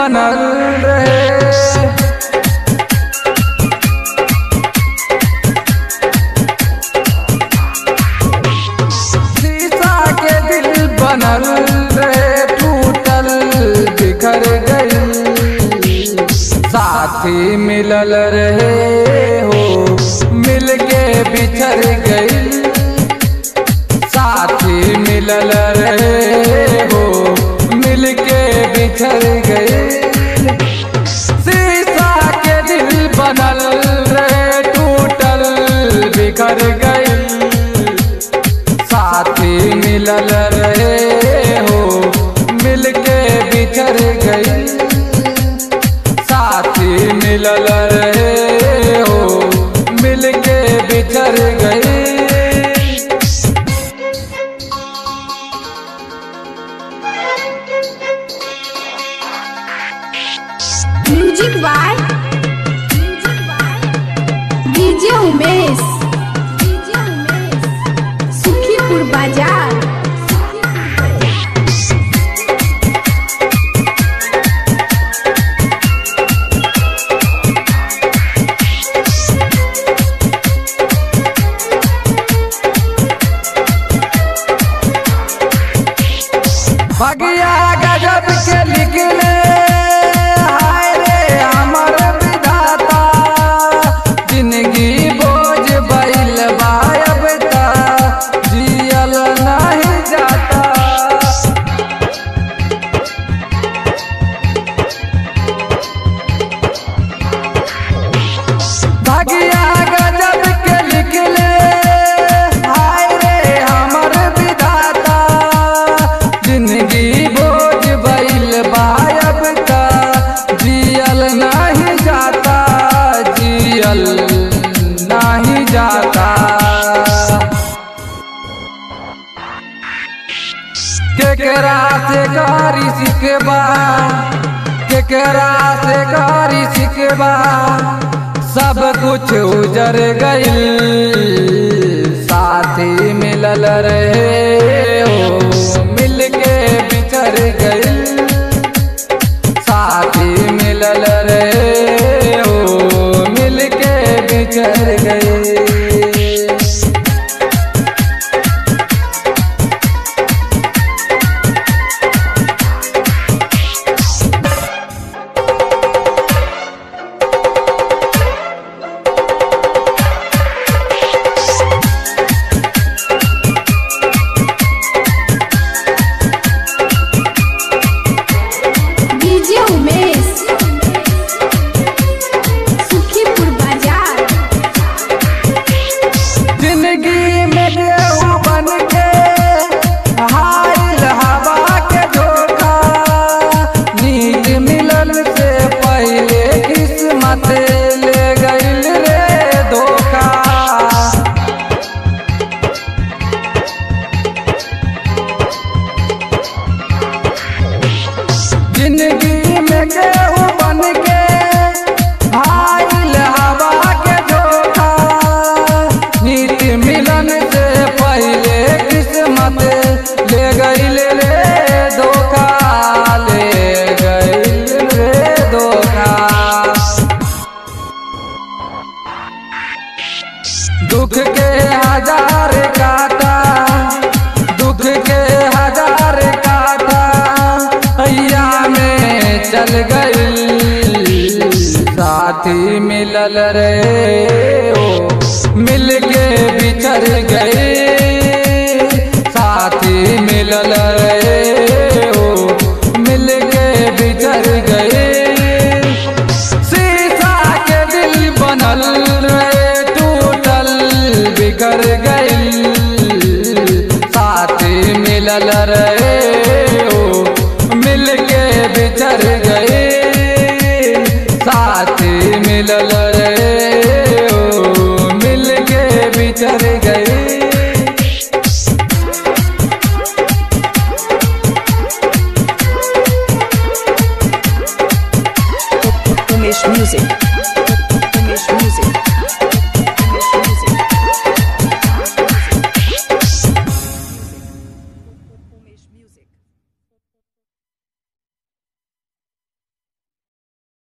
बनल रहे। शीशा के दिल बनल रहे, टूटल बिखर गई। साथी मिलल रहे हो, मिलके बिछड़ गई। साथी मिलल रहे हो, मिलके बिछड़ गए। शीशा के दिल बनल रहे, टूटल बिखर गई। साथी मिलल रहे हो, मिलके बिछड़ गई। साथी मिलल रहे हो, मिलके बिछड़ गई। Music by DJ Umesh, Sukhipur बाजार। भगिया गजब के लिखले, हाय रे हमर विधाता। जिंदगी बोझ बैल बायब ता, जियल नहीं जाता। भगिया गजब के लिखले, हाय रे हमर विधाता। जिंदगी बोझ बैल बायब का, जियल नहीं जाता, जियल नहीं जाता। केकरा से गारी सिकबा, केकरा से गारी सिकबा। सब कुछ उजर गइल। साथी मिलल रहे हो, मिलके बिछड़ गइल। साथी मिलल रहे हो, मिलके बिछड़ गइल। डीजे उमेश, सुखीपुर बाजार। जिंदगी में गेहूं बन के हाइल हवा के धोखा। नींद मिलल से पहले किस्मत ले गइल रे धोखा। जिंदगी में गेहूं बन के हाइल हवा के धोखा। नीति मिलन से पहले किस्मत ले गइल रे धोखा, ले गइल रे धोखा। दुख के हजार काटा, दुख के हजार काटा। हैया में चल गई। साथी मिलल रहे हो, मिलके बिछड़ गए। साथी मिलल रहे हो, मिलके बिछड़ गए। शीशा के दिल बनल रहे, टूटल बिखर गई। साथी मिलल रहे हो, मिलके बिछड़ गए। साथी मिलल रहे हो, मिलके बिछड़ गए। Umesh Music.